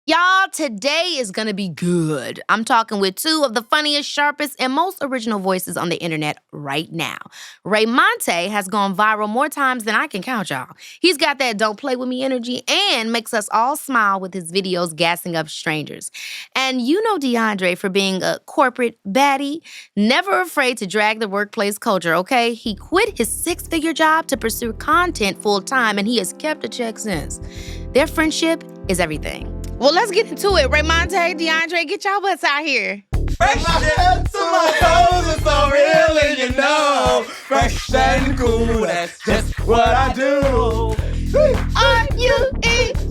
Y'all, today is gonna be good. I'm talking with two of the funniest, sharpest, and most original voices on the internet right now. Raymonte has gone viral more times than I can count, y'all. He's got that don't play with me energy and makes us all smile with his videos gassing up strangers. And you know DeAndre for being a corporate baddie, never afraid to drag the workplace culture, okay? He quit his six-figure job to pursue content full-time, and he has kept a check since. Their friendship is everything. Well, let's get into it. Raymonte, DeAndre, get y'all butts out here. Fresh head to my toes, it's so real and you know. Fresh and cool, that's just what I do. R-U-E-J-A-C-E.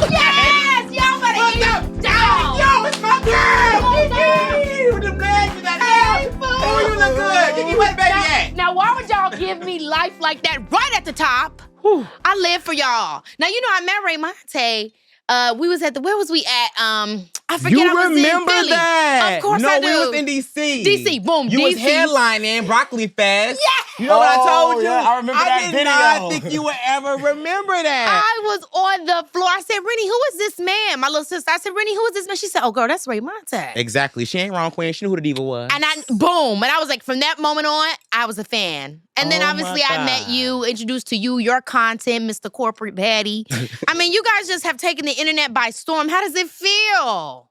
Yes! Y'all better eat down. Yo, it's my girl! Keke! With the legs and that hair. Oh, you look good. Keke, where the baby at? Now, why would y'all give me life like that right at the top? I live for y'all. Now, you know, I met Raymonte. We was at where was we at? I forget. You I was remember in Philly. that? Of course no, I do. we was in D.C. D.C., boom, You was D.C. headlining Broccoli Fest. Yeah. You know what I told you? Yeah, I remember that did video. not think you would ever remember that. I was on the floor. I said, Rennie, who is this man? My little sister. I said, Rennie, who is this man? She said, oh, girl, that's Raymonte. Exactly. She ain't wrong, Queen. She knew who the diva was. And boom. And I was like, from that moment on, I was a fan. And then Oh, obviously my I met God. you, introduced to you, your content, Mr. Corporate Baddie. I mean, you guys just have taken the internet by storm. How does it feel?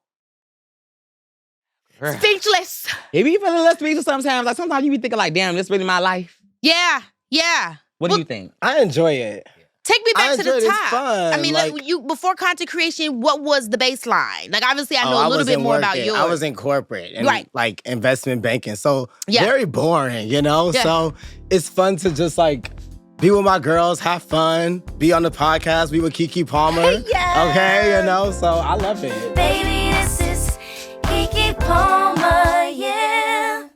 Speechless. It be feeling less speechless sometimes. Like sometimes you be thinking like, damn, this really my life. Yeah. What do you think? I enjoy it. Take me back to the enjoy it. It's top. fun. I mean, like you before content creation, what was the baseline? Like obviously I know a little was bit in more about working. yours. I was in corporate and Right. like investment banking. So Yeah. very boring, you know? Yeah. So it's fun to just like be with my girls, have fun, be on the podcast, be with Keke Palmer. Yes. Okay, you know? So I love it. Baby, this is Keke Palmer, yeah.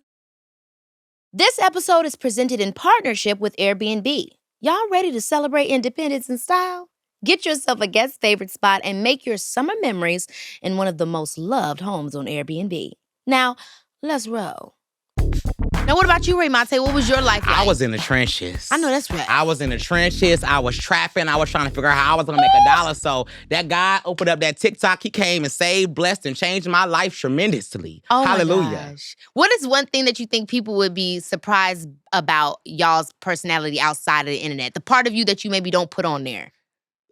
This episode is presented in partnership with Airbnb. Y'all ready to celebrate independence in style? Get yourself a guest favorite spot and make your summer memories in one of the most loved homes on Airbnb. Now, let's roll. Now, what about you, Raymonte? What was your life like? I was in the trenches. I know that's right. I was in the trenches. I was trapping. I was trying to figure out how I was gonna make $1. So that guy opened up that TikTok. He came and saved, blessed, and changed my life tremendously. Oh Hallelujah. My gosh. What is one thing that you think people would be surprised about y'all's personality outside of the internet? The part of you that you maybe don't put on there.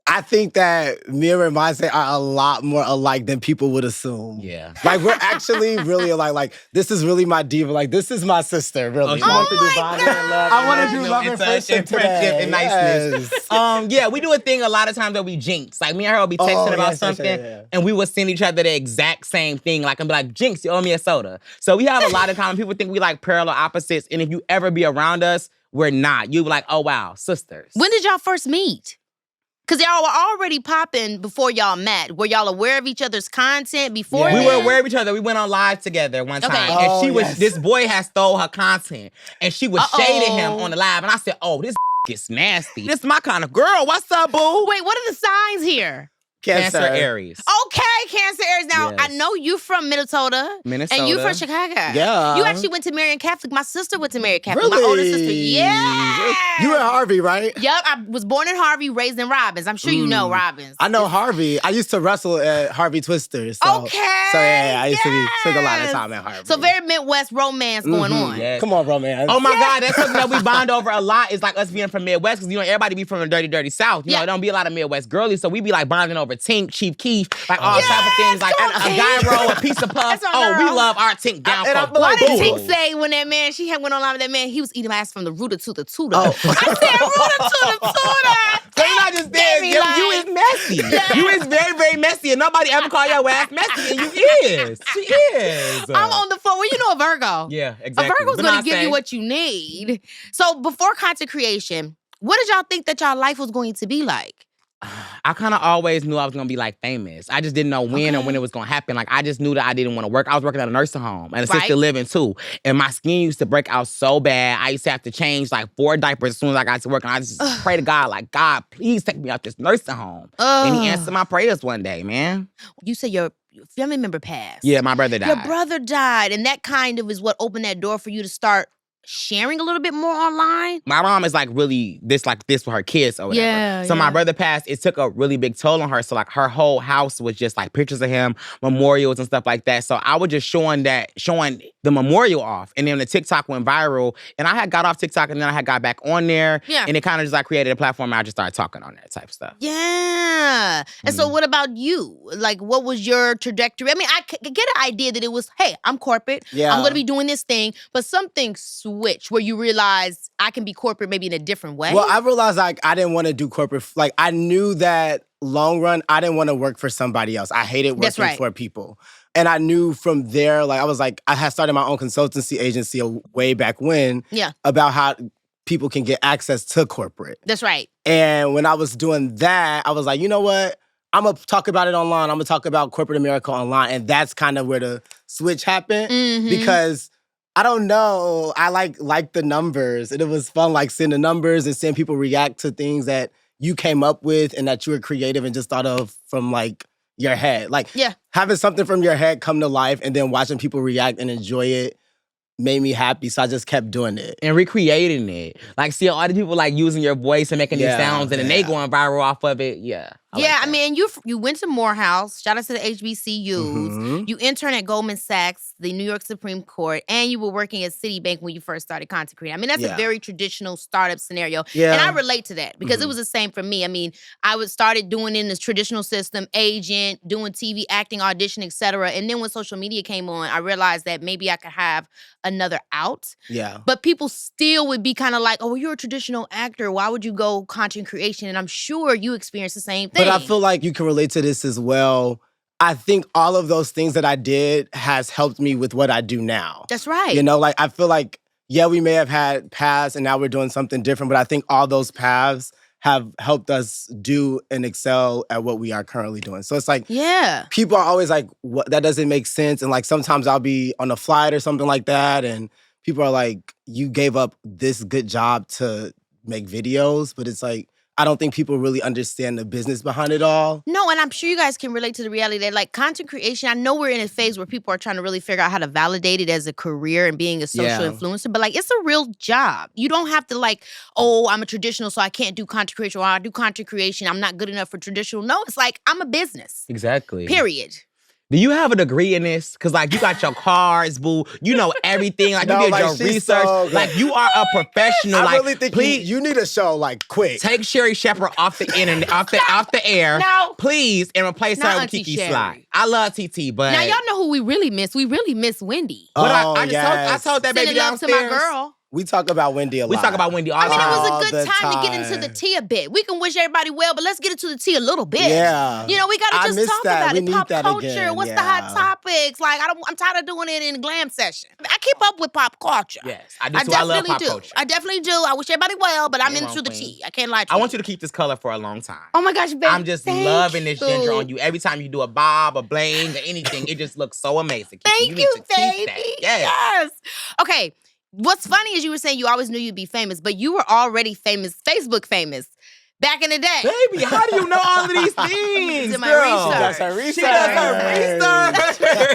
I think that me and Raymonte are a lot more alike than people would assume. Yeah. Like, we're actually really alike. Like, this is really my diva. Like, this is my sister, really. Oh, Like, my divine and love. I want to do love and friendship and niceness. Yes. Yeah, we do a thing a lot of times that we jinx. Like me and her will be texting about something, and we will send each other the exact same thing. Like I'm be like, Jinx, you owe me a soda. So we have a lot of common. People think we like parallel opposites, and if you ever be around us, we're not. You be like, oh wow, sisters. When did y'all first meet? Because y'all were already popping before y'all met. Were y'all aware of each other's content before? Yeah. We were aware of each other. We went on live together one time. Okay. And she was, yes. this boy had stole her content. And she was shading him on the live. And I said, oh, this is nasty. This is my kind of girl. What's up, boo? Wait, what are the signs here? Cancer Aries. Okay, Cancer Aries. Now, Yes. I know you from Minnesota. Minnesota. And you from Chicago. Yeah. You actually went to Marian Catholic. My sister went to Marian Catholic. Really? My older sister. Yeah. You and Harvey, right? Yep, I was born in Harvey, raised in Robbins. I'm sure you know Robbins. I know Harvey. I used to wrestle at Harvey Twisters. So, Okay, So yeah, I used to spend a lot of yes. time at Harvey. So very Midwest romance going on. Yes. Come on, romance. Oh my God, that's something that we bond over a lot. Is like us being from Midwest, because you know everybody be from the dirty, dirty South. You know, Yeah. it don't be a lot of Midwest girlies, so we be like bonding over Tink, Chief Keef, like all type of things, like come on, a gyro, a piece of puff. That's my Oh, we girl. love our Tink down And I for feel like What did Boom. Tink say when that man, she had went online with that man, he was eating my ass from the rooter to the tutor. Oh. I said rooter to the tutor. So you're not just there. Give me You life. is messy. You is very, very messy, and nobody ever call your ass messy, and you is. She is. I'm on the floor. Well, you know a Virgo. Yeah, A exactly. Virgo's But going nah, to give say- you what you need. So before content creation, what did y'all think that y'all life was going to be like? I kind of always knew I was gonna be like famous. I just didn't know when or when it was gonna happen. Like I just knew that I didn't want to work. I was working at a nursing home and assisted Right. living too. And my skin used to break out so bad. I used to have to change like 4 diapers as soon as I got to work. And I just pray to God, like, God, please take me out this nursing home. And he answered my prayers one day, man. You said your family member passed. Yeah, my brother died. Your brother died, and that kind of is what opened that door for you to start sharing a little bit more online? My mom is like really this with her kids or whatever. Yeah, so my brother passed, it took a really big toll on her. So like her whole house was just like pictures of him, memorials and stuff like that. So I was just showing the memorial off. And then the TikTok went viral. And I had got off TikTok and then I had got back on there. Yeah. And it kind of just like created a platform and I just started talking on that type of stuff. Yeah. And so what about you? Like, what was your trajectory? I mean, I get an idea that it was, hey, I'm corporate. Yeah. I'm going to be doing this thing. But something switched where you realized I can be corporate maybe in a different way. Well, I realized like I didn't want to do corporate. Like I knew that long run, I didn't want to work for somebody else. I hated working for people. And I knew from there, like I was like, I had started my own consultancy agency way back when about how people can get access to corporate. That's right. And when I was doing that, I was like, you know what? I'm going to talk about it online. I'm going to talk about corporate America online. And that's kind of where the switch happened. Because I don't know, I like the numbers. And it was fun like seeing the numbers and seeing people react to things that you came up with and that you were creative and just thought of from like your head. Like having something from your head come to life and then watching people react and enjoy it made me happy, so I just kept doing it. And recreating it. Like, see, all the people like using your voice and making these sounds and then they going viral off of it. I mean, you went to Morehouse. Shout out to the HBCUs. You interned at Goldman Sachs, the New York Supreme Court, and you were working at Citibank when you first started content creating. I mean, that's a very traditional startup scenario. And I relate to that because it was the same for me. I mean, I started doing in this traditional system, agent, doing TV, acting, audition, etc. And then when social media came on, I realized that maybe I could have another out. But people still would be kind of like, oh, you're a traditional actor. Why would you go content creation? And I'm sure you experienced the same thing. But I feel like you can relate to this as well. I think all of those things that I did has helped me with what I do now. That's right. You know, like I feel like, we may have had paths and now we're doing something different, but I think all those paths have helped us do and excel at what we are currently doing. So it's like, people are always like, what, that doesn't make sense. And like sometimes I'll be on a flight or something like that and people are like, you gave up this good job to make videos, but it's like, I don't think people really understand the business behind it all. No, and I'm sure you guys can relate to the reality that, like, content creation, I know we're in a phase where people are trying to really figure out how to validate it as a career and being a social influencer, but, like, it's a real job. You don't have to, like, oh, I'm a traditional, so I can't do content creation, or I do content creation, I'm not good enough for traditional. No, it's like, I'm a business. Exactly. Period. Do you have a degree in this? Because, like, you got your cards, boo. You know everything. Like, you did your research. So like, you are a professional. I like, really think please, you need a show, like, quick. Take Sherry Shepherd off the internet, off the air, please, and replace her with Keke Sly. I love TT, but now y'all know who we really miss. We really miss Wendy. I told that baby downstairs. Sending love to my girl. We talk about Wendy a lot. We talk about Wendy all the time. I mean, it was a good time to get into the tea a bit. We can wish everybody well, but let's get into the tea a little bit. Yeah. You know, we got to just talk about it. Pop culture. Again. What's the hot topics? Like, I'm tired of doing it in the glam session. I keep up with pop culture. Yes, I do too. I love pop culture. I definitely do. I wish everybody well, but I'm into the tea. I can't lie to you. I want you to keep this color for a long time. Oh my gosh, baby. I'm just loving this ginger on you. Every time you do a bob, a bling, or anything, it just looks so amazing. Thank you, baby. Yes. Okay. What's funny is you were saying you always knew you'd be famous, but you were already famous, Facebook famous, back in the day. Baby, how do you know all of these things? Did my research. She does her research.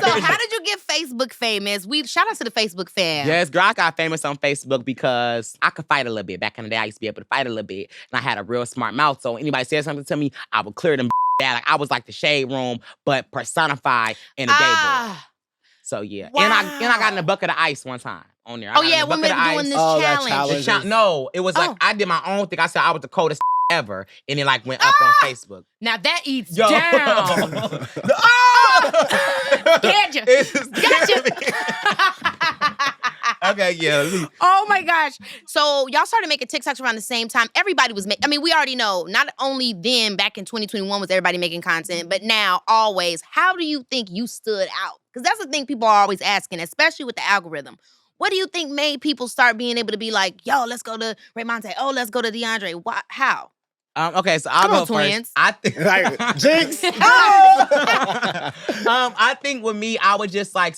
So how did you get Facebook famous? Shout out to the Facebook fam. Yes, girl, I got famous on Facebook because I could fight a little bit. Back in the day, I used to be able to fight a little bit, and I had a real smart mouth. So anybody said something to me, I would clear them that. Like I was like the shade room, but personified in a gay boy. So yeah, wow. and I got in a bucket of ice one time on there. Oh yeah, when we were doing this challenge. No, it was like I did my own thing. I said I was the coldest ever, and it like went up on Facebook. Now that eats down. Gotcha. Okay, yeah. Oh my gosh. So y'all started making TikToks around the same time. Everybody was making, I mean, we already know, not only then, back in 2021 was everybody making content, but now, always, how do you think you stood out? Because that's the thing people are always asking, especially with the algorithm. What do you think made people start being able to be like, yo, let's go to Raymonte. Oh, let's go to DeAndre. How? Okay, so I'll go twins. first. I think Jinx. I think with me, I was just like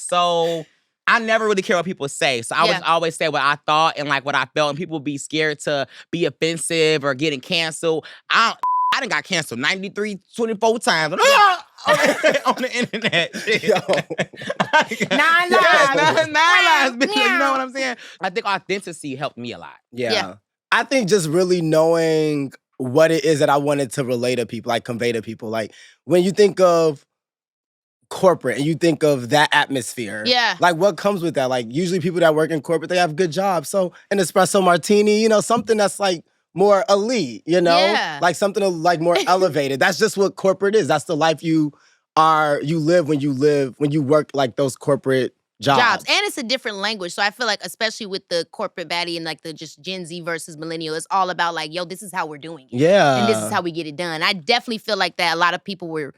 I never really care what people say. So I would always say what I thought and like what I felt, and people would be scared to be offensive or getting canceled. I done got canceled 24 times on the internet. Yo. Nine lives. Nine lives, bitch. You know what I'm saying? I think authenticity helped me a lot. Yeah. I think just really knowing what it is that I wanted to relate to people, like convey to people. Like when you think of corporate and you think of that atmosphere. Yeah. Like what comes with that? Like usually people that work in corporate, they have good jobs. So an espresso martini, something that's like more elite, Yeah. Like something like more elevated. That's just what corporate is. That's the life you live when you work like those corporate jobs. And it's a different language. So I feel like, especially with the corporate baddie and like the just Gen Z versus millennial, it's all about like, yo, this is how we're doing it. Yeah. And this is how we get it done. I definitely feel like that a lot of people were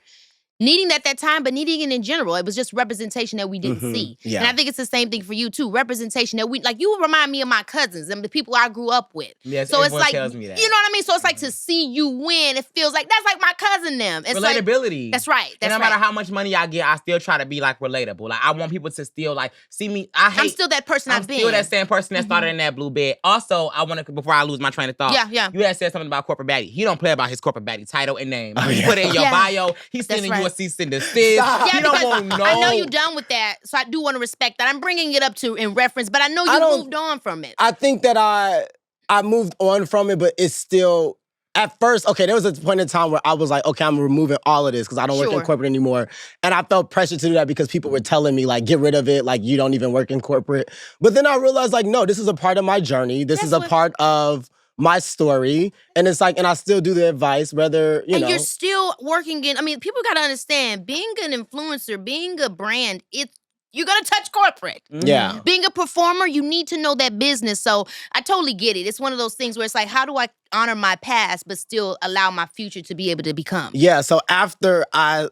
needing that at that time, but needing it in general. It was just representation that we didn't see. Yeah. And I think it's the same thing for you too. Representation that you remind me of my cousins and the people I grew up with. Yes, so it's like, tells me that. you know what I mean? So it's like to see you win, it feels like, that's like my cousin them. It's relatability. Like, that's right. And no matter how much money I get, I still try to be like relatable. Like I want people to still like see me. I'm still that person I've been. I'm still that same person that started in that blue bed. Also, I want to, before I lose my train of thought. Yeah. You had said something about corporate baddie. He don't play about his corporate baddie title and name. Oh, You put it in your bio. He's sending you a cease and desist. Yeah, you don't want no. I know you're done with that, so I do want to respect that. I'm bringing it up in reference, but I know you moved on from it. I think that I moved on from it, but it's still, at first, okay, there was a point in time where I was like, okay, I'm removing all of this because I don't work in corporate anymore. And I felt pressure to do that because people were telling me, like, get rid of it, like, you don't even work in corporate. But then I realized, like, no, this is a part of my journey. This is a part of my story. And it's like, and I still do the advice, whether, you know. And you're still working people got to understand, being an influencer, being a brand, you're going to touch corporate. Yeah. Being a performer, you need to know that business. So I totally get it. It's one of those things where it's like, how do I honor my past but still allow my future to be able to become? Yeah, so after I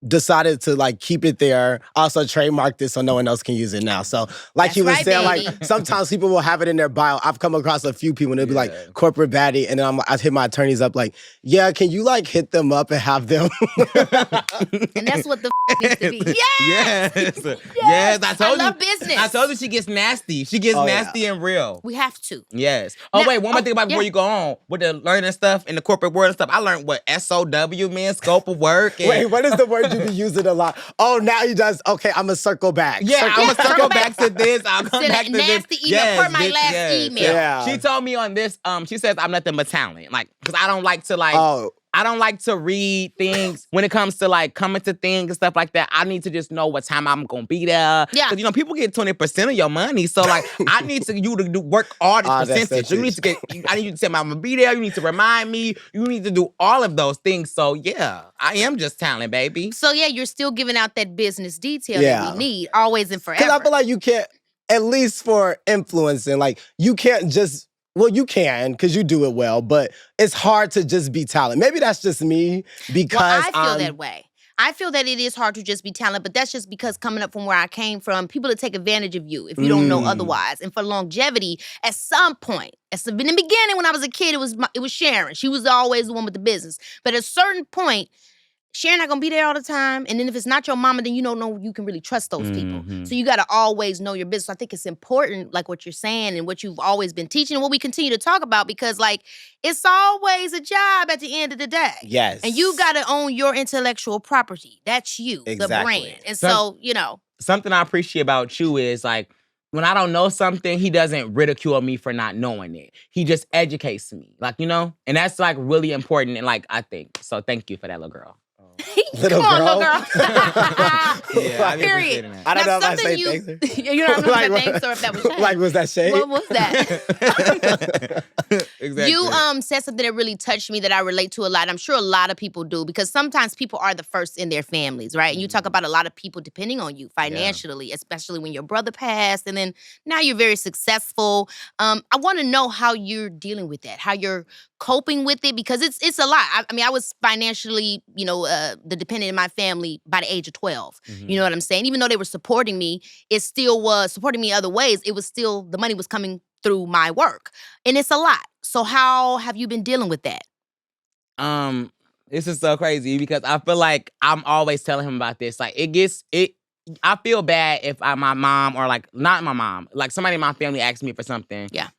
decided to like keep it there, also trademarked it so no one else can use it now. So like he was saying, like sometimes people will have it in their bio. I've come across a few people and they'll be like corporate baddie, and then I hit my attorneys up like, yeah, can you like hit them up and have them? And that's what the needs to be. Yes. I love business. I told you she gets nasty. She gets nasty and real. We have to. Yes. Oh, wait, one more thing about before you go on. With the learning stuff in the corporate world and stuff, I learned what SOW means, scope of work. And wait, what is the word you be using a lot? Oh, now you just, okay, I'm going to circle back. Yeah, I'm going to circle back to this. I'll come back to this. Nasty email, per my last email. Yeah. She told me on this, she says I'm nothing but talent. Like, because I don't like to like... I don't like to read things when it comes to like coming to things and stuff like that. I need to just know what time I'm gonna be there. Yeah. Because people get 20% of your money. So like I need you to work all this percentage. You need to I need you to tell me I'm gonna be there. You need to remind me. You need to do all of those things. So yeah, I am just talent, baby. So yeah, you're still giving out that business detail that we need, always and forever. Because I feel like you can't, at least for influencing, like you can't just, well, you can, because you do it well, but it's hard to just be talent. Maybe that's just me, because I feel that way. I feel that it is hard to just be talent, but that's just because coming up from where I came from, people will take advantage of you if you don't know otherwise. And for longevity, at some point, in the beginning when I was a kid, it was Sharon. She was always the one with the business. But at a certain point, Sharon not gonna be there all the time. And then if it's not your mama, then you don't know you can really trust those people. So you gotta always know your business. So I think it's important, like what you're saying and what you've always been teaching and what we continue to talk about, because like it's always a job at the end of the day. Yes. And you gotta own your intellectual property. That's you, the brand. And so, Something I appreciate about you is like, when I don't know something, he doesn't ridicule me for not knowing it. He just educates me, like, and that's like really important. And like, I think, so thank you for that, little girl. Little Come girl? on, little girl. Yeah, I be Period. appreciating that. I don't know if I say thanks. You don't know if that thanks or if that was shade. Like, was that shade? What was that? Exactly. You said something that really touched me that I relate to a lot. I'm sure a lot of people do, because sometimes people are the first in their families, right? And you talk about a lot of people depending on you financially, especially when your brother passed, and then now you're very successful. I want to know how you're dealing with that, how you're coping with it, because it's a lot. I was financially, the dependent in my family by the age of 12. You know what I'm saying? Even though they were supporting me, it still was supporting me other ways. It was still, the money was coming through my work. And it's a lot. So how have you been dealing with that? This is so crazy because I feel like I'm always telling him about this. Like I feel bad if my mom, or like not my mom, like somebody in my family asks me for something. Yeah.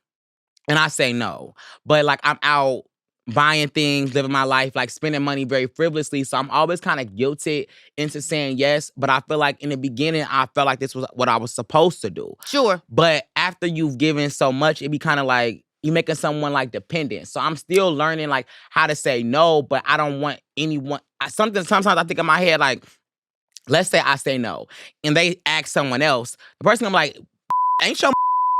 And I say no. But like I'm out buying things, living my life, like spending money very frivolously. So I'm always kind of guilted into saying yes. But I feel like in the beginning, I felt like this was what I was supposed to do. Sure. But after you've given so much, it be kind of like you making someone like dependent. So I'm still learning like how to say no, but I don't want anyone. Sometimes I think in my head, like, let's say I say no and they ask someone else. The person I'm like, ain't your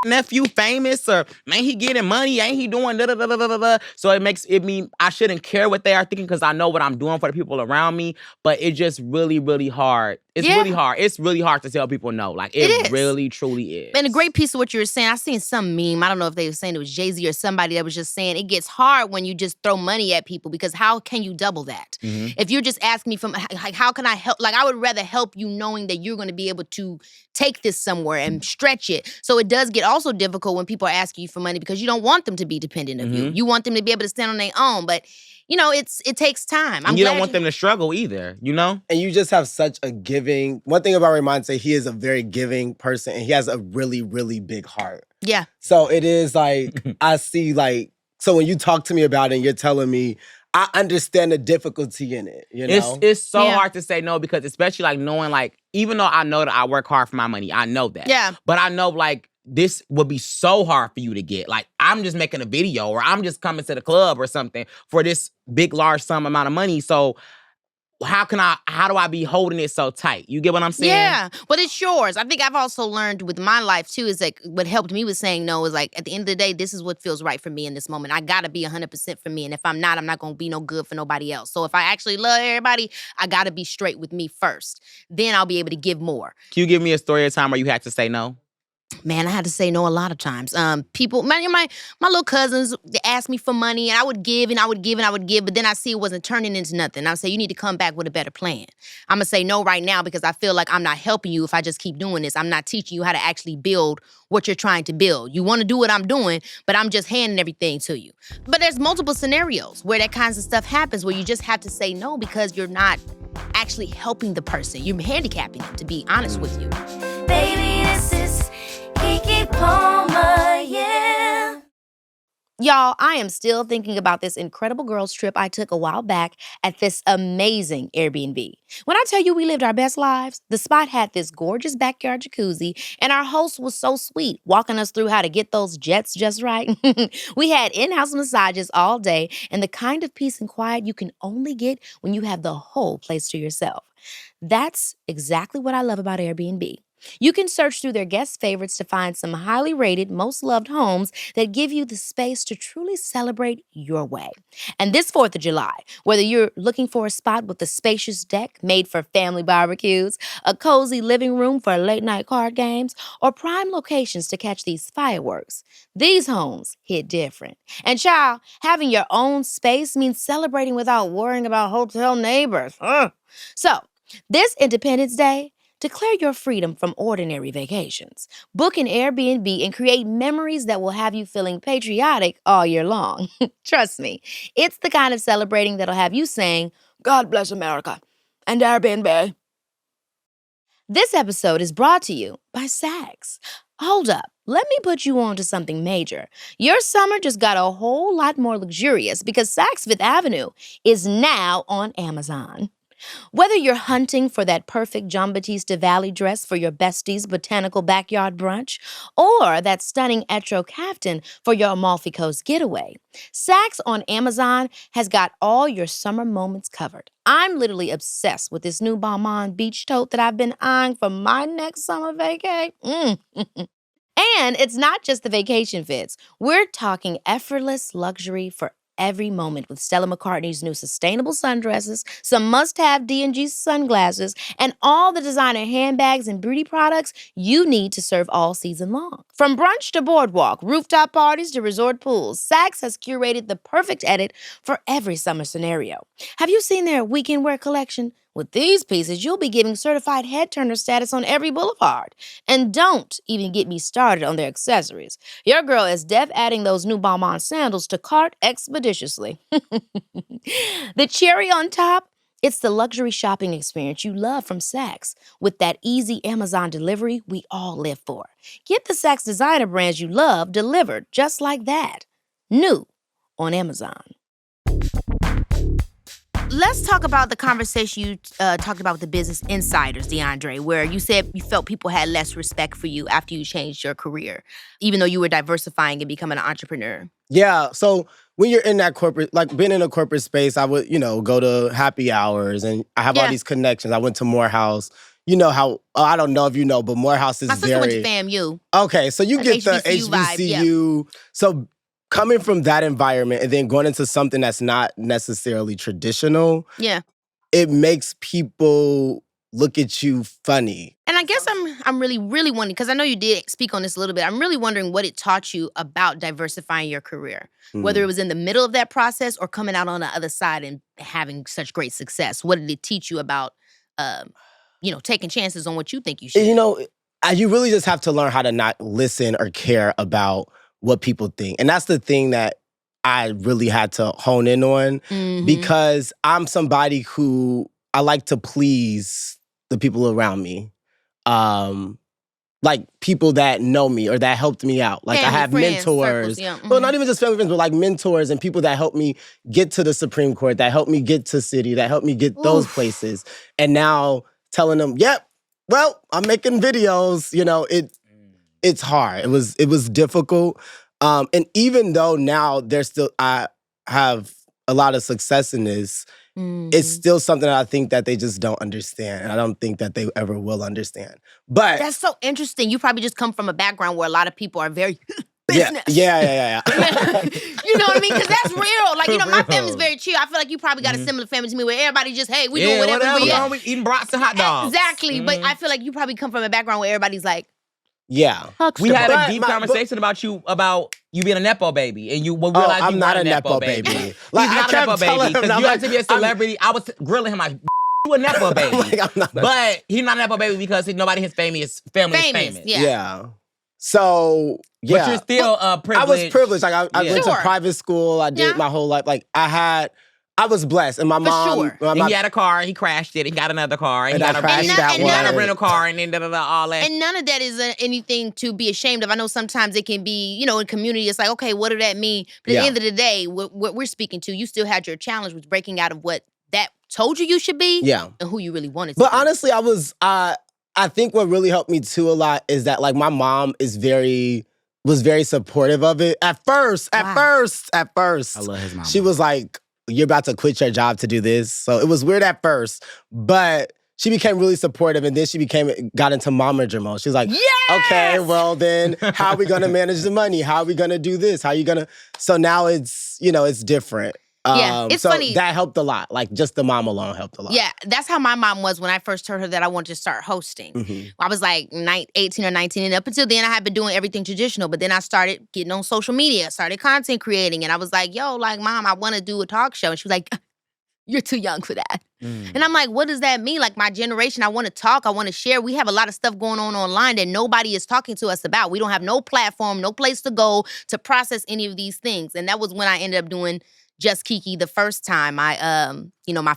nephew famous, or man, he getting money, ain't he doing da da da da da da? So it makes it mean I shouldn't care what they are thinking because I know what I'm doing for the people around me. But it's just really, really hard. It's really hard. It's really hard to tell people no. Like it really, truly is. And a great piece of what you were saying, I seen some meme. I don't know if they were saying it was Jay-Z or somebody that was just saying it gets hard when you just throw money at people because how can you double that? Mm-hmm. If you're just asking me from like, how can I help? Like I would rather help you knowing that you're going to be able to take this somewhere and stretch it. So it does get also difficult when people are asking you for money because you don't want them to be dependent of you. You want them to be able to stand on their own, but you know, it takes time. And you don't want them to struggle either, you know? And you just have such a giving. One thing about Raymonte, he is a very giving person and he has a really, really big heart. Yeah. So it is like, I see like, so when you talk to me about it and you're telling me, I understand the difficulty in it, you know? It's so hard to say no because especially like knowing like, even though I know that I work hard for my money, I know that. Yeah. But I know like, this would be so hard for you to get. Like, I'm just making a video or I'm just coming to the club or something for this big, large sum amount of money. So how do I be holding it so tight? You get what I'm saying? Yeah, but it's yours. I think I've also learned with my life too is like what helped me with saying no is like at the end of the day, this is what feels right for me in this moment. I gotta be 100% for me. And if I'm not gonna be no good for nobody else. So if I actually love everybody, I gotta be straight with me first. Then I'll be able to give more. Can you give me a story of a time where you had to say no? Man, I had to say no a lot of times. People, my little cousins, they asked me for money, and I would give, and I would give, and I would give, but then I see it wasn't turning into nothing. I'd say, you need to come back with a better plan. I'm going to say no right now because I feel like I'm not helping you if I just keep doing this. I'm not teaching you how to actually build what you're trying to build. You want to do what I'm doing, but I'm just handing everything to you. But there's multiple scenarios where that kinds of stuff happens where you just have to say no because you're not actually helping the person. You're handicapping them, to be honest with you. Baby, this is Keke Palmer, yeah. Y'all, I am still thinking about this incredible girls trip I took a while back at this amazing Airbnb. When I tell you we lived our best lives, the spot had this gorgeous backyard jacuzzi, and our host was so sweet, walking us through how to get those jets just right. We had in-house massages all day, and the kind of peace and quiet you can only get when you have the whole place to yourself. That's exactly what I love about Airbnb. You can search through their guest favorites to find some highly rated, most loved homes that give you the space to truly celebrate your way. And this 4th of July, whether you're looking for a spot with a spacious deck made for family barbecues, a cozy living room for late night card games, or prime locations to catch these fireworks, these homes hit different. And child, having your own space means celebrating without worrying about hotel neighbors. So, this Independence Day, declare your freedom from ordinary vacations. Book an Airbnb and create memories that will have you feeling patriotic all year long. Trust me, it's the kind of celebrating that'll have you saying, God bless America and Airbnb. This episode is brought to you by Saks. Hold up, let me put you on to something major. Your summer just got a whole lot more luxurious because Saks Fifth Avenue is now on Amazon. Whether you're hunting for that perfect John Batista Valley dress for your Besties botanical backyard brunch, or that stunning Etro caftan for your Amalfi Coast getaway, Saks on Amazon has got all your summer moments covered. I'm literally obsessed with this new Balmain beach tote that I've been eyeing for my next summer vacay. And it's not just the vacation fits. We're talking effortless luxury for every moment with Stella McCartney's new sustainable sundresses, some must-have D&G sunglasses, and all the designer handbags and beauty products you need to serve all season long. From brunch to boardwalk, rooftop parties to resort pools, Saks has curated the perfect edit for every summer scenario. Have you seen their weekend wear collection? With these pieces, you'll be giving certified head-turner status on every boulevard. And don't even get me started on their accessories. Your girl is adding those new Balmain sandals to cart expeditiously. The cherry on top, it's the luxury shopping experience you love from Saks. With that easy Amazon delivery we all live for. Get the Saks designer brands you love delivered just like that. New on Amazon. let's talk about the conversation you talked about with the business insiders, DeAndre, where you said you felt people had less respect for you after you changed your career, even though you were diversifying and becoming an entrepreneur. Yeah, so when you're in that corporate, like being in a corporate space, I would, go to happy hours and I have all these connections. I went to Morehouse. You know how, I don't know if you know, but Morehouse is My sister went to FAMU. Okay, so you get the HBCU HBCU. vibe, So coming from that environment and then going into something that's not necessarily traditional, it makes people look at you funny. And I guess I'm really, really wondering, because I know you did speak on this a little bit, I'm really wondering what it taught you about diversifying your career, whether it was in the middle of that process or coming out on the other side and having such great success. What did it teach you about, taking chances on what you think you should? You really just have to learn how to not listen or care about what people think. And that's the thing that I really had to hone in on because I'm somebody who I like to please the people around me. Like people that know me or that helped me out. Like family, I have friends, mentors. circles, Well, not even just family friends, but like mentors and people that helped me get to the Supreme Court, that helped me get to city, that helped me get those places. And now telling them, well, I'm making videos, it's hard. It was difficult. And even though now I have a lot of success in this, it's still something that I think that they just don't understand. And I don't think that they ever will understand. But that's so interesting. You probably just come from a background where a lot of people are very business. Yeah. You know what I mean? Because that's real. Like, my family's very chill. I feel like you probably got a similar family to me where everybody just, hey, we doing whatever we are. We eating brats and hot dogs. Exactly. But I feel like you probably come from a background where everybody's like, we had a deep conversation about you being a Nepo baby. And you realized I'm you not weren't a Nepo baby. He's not a Nepo baby. Because you have to be a celebrity. I was grilling him like, you a Nepo baby. But he's not a Nepo baby because nobody in his family is famous. Yeah. So, But you're still privileged. I was privileged. Like I went to private school. I did my whole life. Like I was blessed. And my mom... For he had a car, he crashed it, he got another car, and he got a rental car, and then all that. And none of that is anything to be ashamed of. I know sometimes it can be, in community, it's like, okay, what did that mean? But at the end of the day, what we're speaking to, you still had your challenge with breaking out of what that told you should be and who you really wanted to be. But honestly, I think what really helped me too a lot is that like my mom was very supportive of it. At first. I love his mom. She was like, you're about to quit your job to do this. So it was weird at first, but she became really supportive and then she got into momager mode. She was like, okay, well then how are we gonna manage the money? How are we gonna do this? How are you gonna? So now it's, it's different. It's funny. That helped a lot. Like just the mom alone helped a lot. Yeah, that's how my mom was when I first told her that I wanted to start hosting. I was like 18 or 19, and up until then I had been doing everything traditional. But then I started getting on social media, started content creating, and I was like, yo, like, Mom, I want to do a talk show. And she was like, you're too young for that. And I'm like, what does that mean? Like my generation, I want to talk, I want to share. We have a lot of stuff going on online that nobody is talking to us about. We don't have no platform, no place to go to process any of these things. And that was when I ended up doing Just Keke the first time my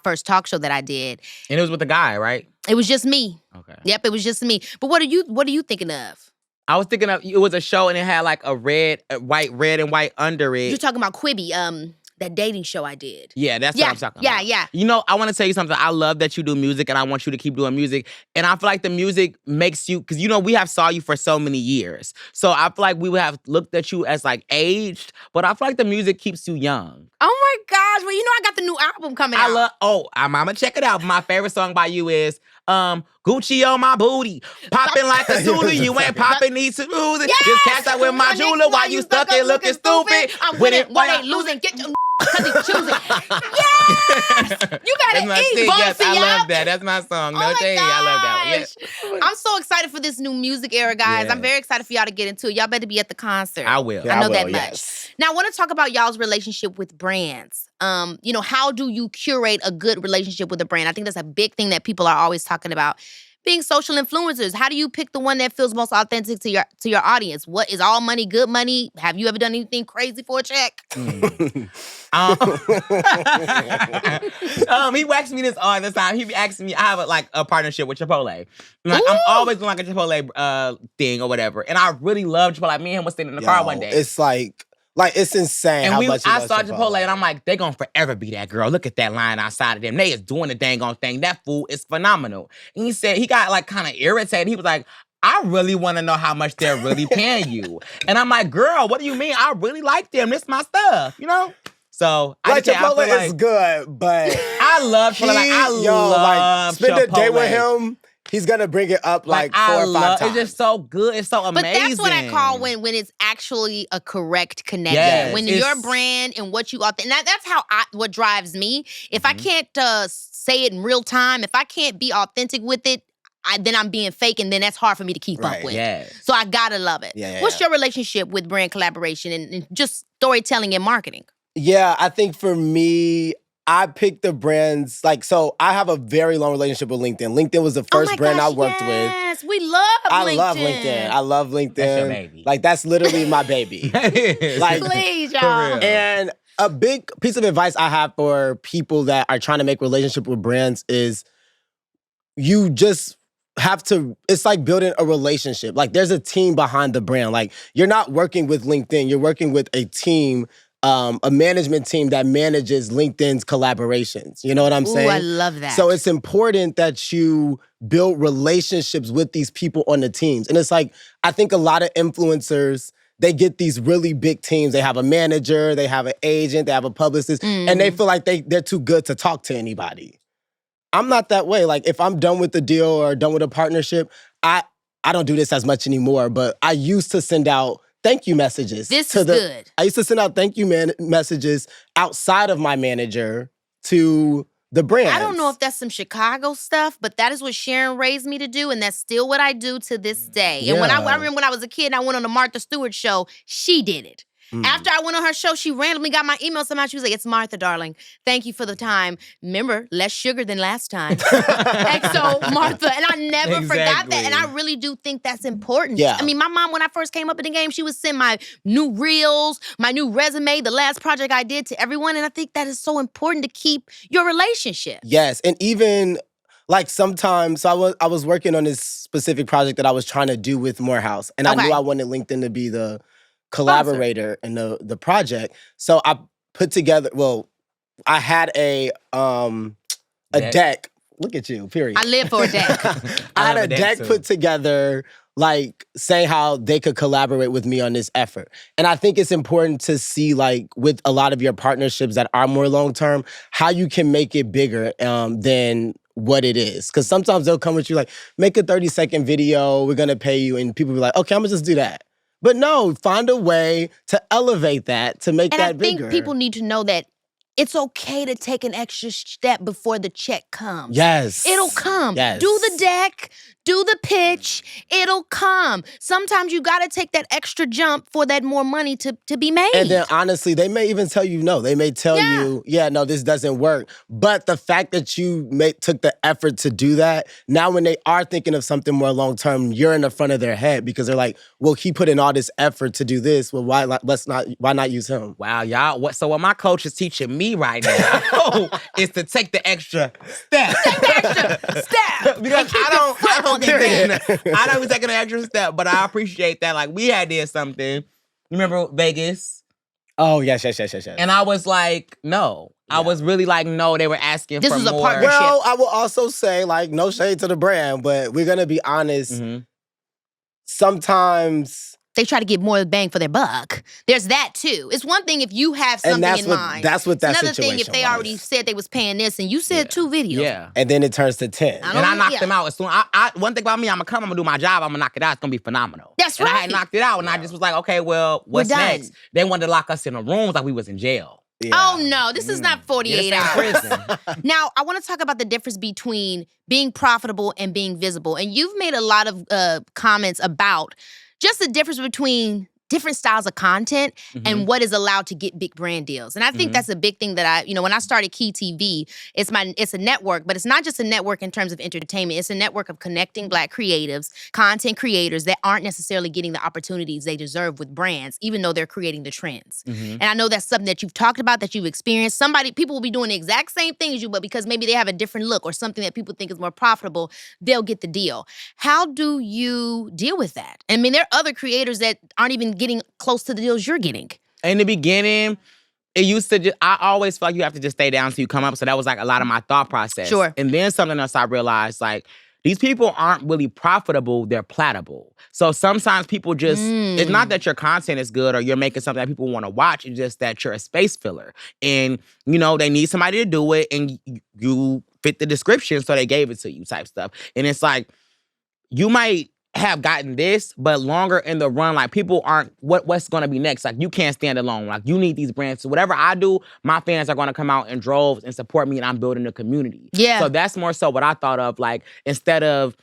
first talk show that I did. And it was with a guy, right? It was just me. Okay. Yep, it was just me. But what are you thinking of? I was thinking of, it was a show and it had like a red and white under it. You're talking about Quibi, that dating show I did. Yeah, that's what I'm talking about. Yeah. I want to tell you something. I love that you do music and I want you to keep doing music. And I feel like the music makes you, because we have saw you for so many years. So I feel like we would have looked at you as like aged, but I feel like the music keeps you young. Oh my gosh, well, I got the new album coming out. I'm gonna check it out. My favorite song by you is Gucci on my booty, popping like a Zulu. You ain't popping these smoothie. Just cast out with my jeweler while you stuck there looking stupid. I'm winning, what ain't losing. Get your because he's choosing. Yes! You better eat, Yes, I love that. That's my song. No shade. I love that one. Yes. I'm so excited for this new music era, guys. Yeah. I'm very excited for y'all to get into it. Y'all better be at the concert. I will. I know that much. Now, I want to talk about y'all's relationship with brands. How do you curate a good relationship with a brand? I think that's a big thing that people are always talking about. Being social influencers, how do you pick the one that feels most authentic to your audience? What is all money good money? Have you ever done anything crazy for a check? He waxes me this all the time. He be asking me, I have a partnership with Chipotle. I'm always doing a Chipotle thing or whatever. And I really love Chipotle. Me and him was sitting in the car one day. It's like Like, it's insane how much I saw Chipotle and I'm like, they're gonna forever be that girl. Look at that line outside of them. They is doing the dang on thing. That food is phenomenal. And he said, he got like kind of irritated. He was like, I really want to know how much they're really paying you. And I'm like, girl, what do you mean? I really like them. This is my stuff, you know? So like Chipotle is good, but I love Chipotle. I love spend a day Chipotle. with him. He's gonna bring it up like 4 or 5 times. It's just so good. It's so amazing. But that's what I call when it's actually a correct connection. Yes, when your brand and what you authentic. That's how what drives me. If I can't say it in real time, if I can't be authentic with it, then I'm being fake, and then that's hard for me to keep up with. Yes. So I gotta love it. What's your relationship with brand collaboration and just storytelling and marketing? Yeah, I think for me, I picked the brands, so I have a very long relationship with LinkedIn. LinkedIn was the first brand I worked with. Yes, we love LinkedIn. I love LinkedIn. That's your baby. Like, that's literally my baby. Like, please, y'all. And a big piece of advice I have for people that are trying to make relationship with brands is you just have to, it's like building a relationship. Like, there's a team behind the brand. Like, you're not working with LinkedIn, you're working with a team, a management team that manages LinkedIn's collaborations. You know what I'm saying? I love that. So it's important that you build relationships with these people on the teams. And it's like, I think a lot of influencers, they get these really big teams. They have a manager, they have an agent, they have a publicist, and they feel like they're too good to talk to anybody. I'm not that way. Like, if I'm done with the deal or done with a partnership, I don't do this as much anymore, but I used to send out thank you messages. Good. I used to send out thank you messages outside of my manager to the brand. I don't know if that's some Chicago stuff, but that is what Sharon raised me to do, and that's still what I do to this day. And when I remember when I was a kid and I went on the Martha Stewart show, she did it. After I went on her show, she randomly got my email somehow. She was like, "It's Martha, darling. Thank you for the time. Remember, less sugar than last time." And so, Martha, and I never forgot that. And I really do think that's important. Yeah. I mean, my mom, when I first came up in the game, she would send my new reels, my new resume, the last project I did to everyone. And I think that is so important to keep your relationship. Yes, and even like sometimes, so I was working on this specific project that I was trying to do with Morehouse, and I knew I wanted LinkedIn to be the collaborator in the project. So I put together, I had a deck. Look at you, period. I live for a deck. I had a deck put together, like, saying how they could collaborate with me on this effort. And I think it's important to see, like, with a lot of your partnerships that are more long-term, how you can make it bigger than what it is. Because sometimes they'll come with you like, make a 30-second video, we're gonna pay you, and people be like, okay, I'm gonna just do that. But no, find a way to elevate that, to make that bigger. And I think people need to know that it's okay to take an extra step before the check comes. Yes. It'll come. Yes. Do the deck, do the pitch, it'll come. Sometimes you gotta take that extra jump for that more money to be made. And then honestly, they may even tell you no. They may tell you, no, this doesn't work. But the fact that you took the effort to do that, now when they are thinking of something more long-term, you're in the front of their head because they're like, well, he put in all this effort to do this. Well, why not use him? Wow, y'all. So what my coach is teaching me right now is to take the extra step. Take the extra step. Because I don't be taking an extra step, but I appreciate that. Like, we had did something. You remember Vegas? Oh, yes. And I was like, no. Yeah. I was really like, no, they were asking for more. This was a partnership. Well, I will also say, like, no shade to the brand, but we're going to be honest. Sometimes they try to get more bang for their buck. There's that too. It's one thing if you have something in mind. That's what that situation was. Another thing if they already said they was paying this and you said 2 videos. Yeah. And then it turns to 10. I knocked them out as soon. One thing about me, I'm gonna do my job, I'm gonna knock it out. It's gonna be phenomenal. That's right. And I had knocked it out and I just was like, okay, well, what's next? They wanted to lock us in the rooms like we was in jail. Yeah. Oh no, this is not 48 hours. Now, I want to talk about the difference between being profitable and being visible. And you've made a lot of comments about just the difference between different styles of content and what is allowed to get big brand deals. And I think that's a big thing that when I started Key TV, it's a network, but it's not just a network in terms of entertainment. It's a network of connecting Black creatives, content creators that aren't necessarily getting the opportunities they deserve with brands, even though they're creating the trends. And I know that's something that you've talked about, that you've experienced. People will be doing the exact same thing as you, but because maybe they have a different look or something that people think is more profitable, they'll get the deal. How do you deal with that? I mean, there are other creators that aren't even getting close to the deals you're getting. In the beginning, it used to just, I always felt like you have to just stay down until you come up. So that was like a lot of my thought process. Sure. And then something else I realized, like, these people aren't really profitable, they're platable. So sometimes people just, it's not that your content is good or you're making something that people want to watch, it's just that you're a space filler. And, you know, they need somebody to do it and you fit the description, so they gave it to you type stuff. And it's like, you might have gotten this, but longer in the run, like people aren't, what's gonna be next? Like you can't stand alone. Like you need these brands. So whatever I do, my fans are gonna come out in droves and support me and I'm building a community. Yeah. So that's more so what I thought of, like instead of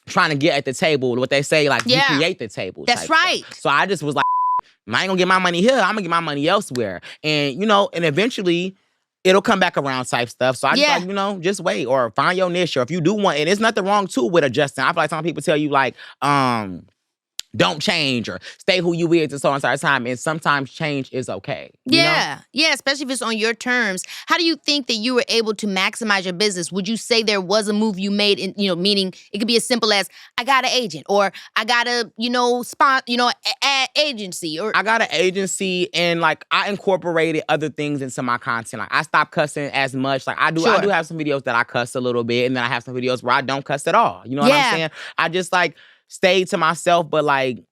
trying to get at the table, what they say, like you create the table. That's right. Stuff. So I just was like, I ain't gonna get my money here, I'm gonna get my money elsewhere. And you know, and eventually it'll come back around type stuff. So I just like, you know, just wait or find your niche. Or if you do want, and there's nothing wrong too with adjusting. I feel like some people tell you like, don't change or stay who you is until a certain time. And sometimes change is okay. You know? Yeah, especially if it's on your terms. How do you think that you were able to maximize your business? Would you say there was a move you made, in, you know, meaning it could be as simple as I got an agent or I got a, you know, agency or I got an agency and like I incorporated other things into my content. Like I stopped cussing as much. Like I do have some videos that I cuss a little bit and then I have some videos where I don't cuss at all. You know what I'm saying? I just like stayed to myself, but like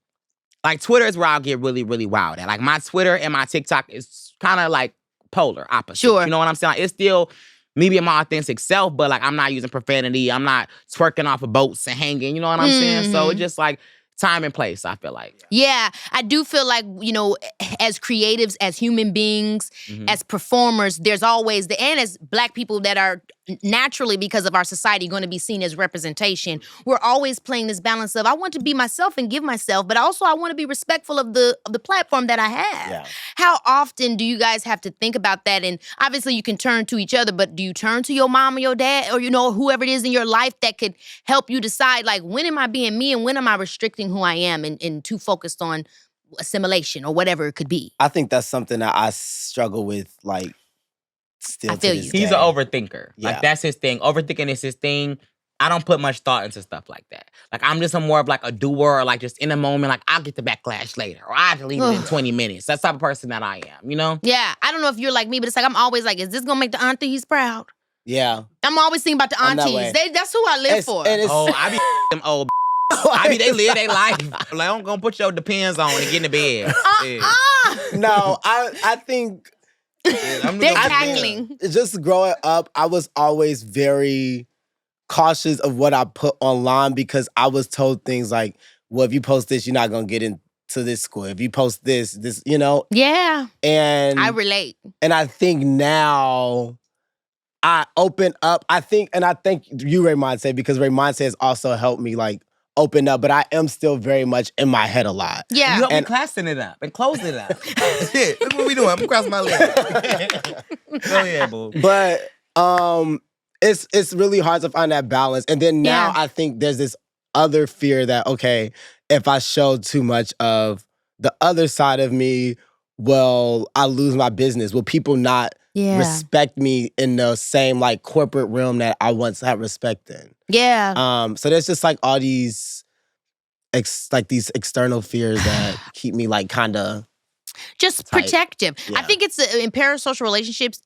Twitter is where I'll get really, really wild at. Like my Twitter and my TikTok is kind of like polar opposite. Sure. You know what I'm saying? Like, it's still me being my authentic self, but like I'm not using profanity. I'm not twerking off of boats and hanging. You know what I'm saying? So it's just like time and place, I feel like. Yeah, I do feel like, you know, as creatives, as human beings, as performers, there's always and as Black people that are naturally, because of our society, going to be seen as representation, we're always playing this balance of I want to be myself and give myself, but also I want to be respectful of the platform that I have. Yeah. How often do you guys have to think about that? And obviously you can turn to each other, but do you turn to your mom or your dad or, you know, whoever it is in your life that could help you decide, like, when am I being me and when am I restricting who I am and too focused on assimilation or whatever it could be? I think that's something that I struggle with, like, still I feel to this you. day. He's an overthinker. Yeah. Like that's his thing. Overthinking is his thing. I don't put much thought into stuff like that. Like I'm just more of like a doer or like just in a moment, like I'll get the backlash later or I'll delete it in 20 minutes. That's the type of person that I am, you know? Yeah, I don't know if you're like me, but it's like I'm always like, is this gonna make the aunties proud? Yeah. I'm always thinking about the I'm that aunties. way. That's who I live for. And it's, Oh, I be them old they live their life. Like I'm gonna put your Depends on and get in the bed. Yeah. no, I think I'm They're gonna- cackling. just growing up, I was always very cautious of what I put online because I was told things like, well, if you post this, you're not going to get into this school. If you post this, you know? Yeah. And I relate. And I think now I open up. I thank you, Raymonte, because Raymonte has also helped me like open up, but I am still very much in my head a lot. Yeah. You help me classing it up and closing it up. Shit, look what we doing. I'm crossing my legs. Go ahead, boo. But it's really hard to find that balance. And then now I think there's this other fear that, okay, if I show too much of the other side of me, will I lose my business? Will people not respect me in the same like corporate realm that I once had respect in? Yeah. So there's just like all these these external fears that keep me like kind of just tight. protective. Yeah. I think it's in parasocial relationships,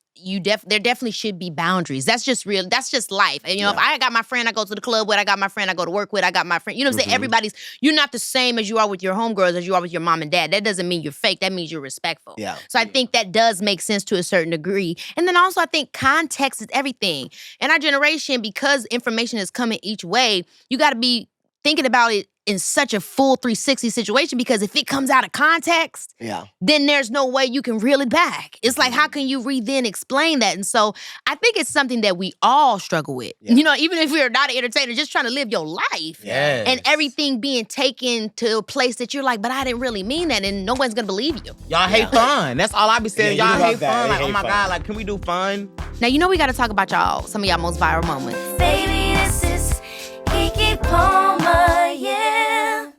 there definitely should be boundaries. That's just real. That's just life. And you know, if I got my friend I go to the club with, I got my friend I go to work with, I got my friend, you know what I'm saying? You're not the same as you are with your homegirls as you are with your mom and dad. That doesn't mean you're fake. That means you're respectful. Yeah. So I think that does make sense to a certain degree. And then also I think context is everything. In our generation, because information is coming each way, you got to be thinking about it in such a full 360 situation, because if it comes out of context, then there's no way you can reel it back. It's like, how can you then explain that? And so I think it's something that we all struggle with. You know, even if you're not an entertainer, just trying to live your life. Yes. And everything being taken to a place that you're like, but I didn't really mean that, and no one's gonna believe you. Y'all hate fun. That's all I be saying. Yeah, y'all you hate love that. fun. They Like, oh hate my fun. God, like, can we do fun? Now, you know we gotta talk about some of y'all most viral moments. Baby, this is Keke Palmer, yeah.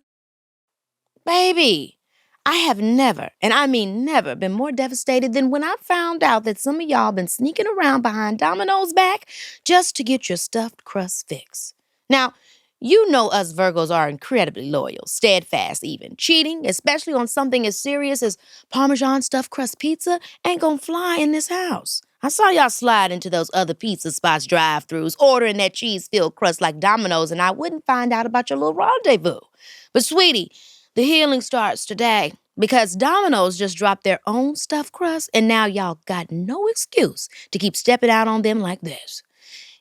Baby, I have never, and I mean never, been more devastated than when I found out that some of y'all been sneaking around behind Domino's back just to get your stuffed crust fix. Now, You know us Virgos are incredibly loyal, steadfast even. Cheating, especially on something as serious as Parmesan stuffed crust pizza, ain't gonna fly in this house. I saw y'all slide into those other pizza spots drive-thrus, ordering that cheese-filled crust like Domino's, and I wouldn't find out about your little rendezvous. But sweetie, the healing starts today because Domino's just dropped their own stuffed crust, and now y'all got no excuse to keep stepping out on them like this.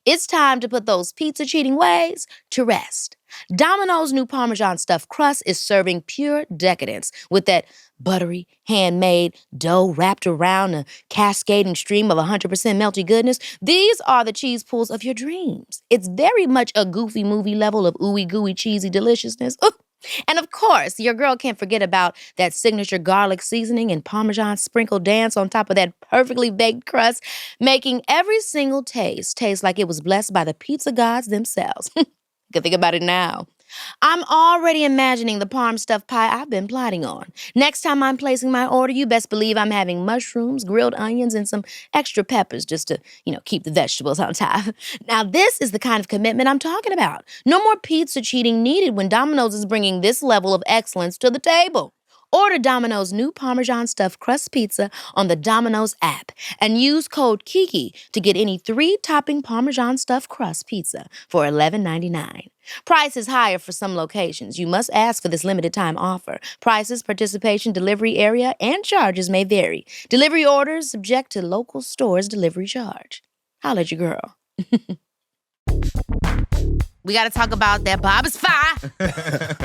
It's time to put those pizza cheating ways to rest. Domino's new Parmesan stuffed crust is serving pure decadence with that buttery, handmade dough wrapped around a cascading stream of 100% melty goodness. These are the cheese pulls of your dreams. It's very much a Goofy movie level of ooey gooey cheesy deliciousness. Ooh. And of course, your girl can't forget about that signature garlic seasoning and Parmesan sprinkled dance on top of that perfectly baked crust, making every single taste like it was blessed by the pizza gods themselves. You can think about it now. I'm already imagining the parm stuffed pie I've been plotting on. Next time I'm placing my order, you best believe I'm having mushrooms, grilled onions, and some extra peppers just to, keep the vegetables on top. Now, this is the kind of commitment I'm talking about. No more pizza cheating needed when Domino's is bringing this level of excellence to the table. Order Domino's new Parmesan stuffed crust pizza on the Domino's app and use code Keke to get any 3-topping Parmesan stuffed crust pizza for $11.99. Price is higher for some locations. You must ask for this limited time offer. Prices, participation, delivery area, and charges may vary. Delivery orders subject to local stores' delivery charge. Holla at your girl. We got to talk about that Bob is fire.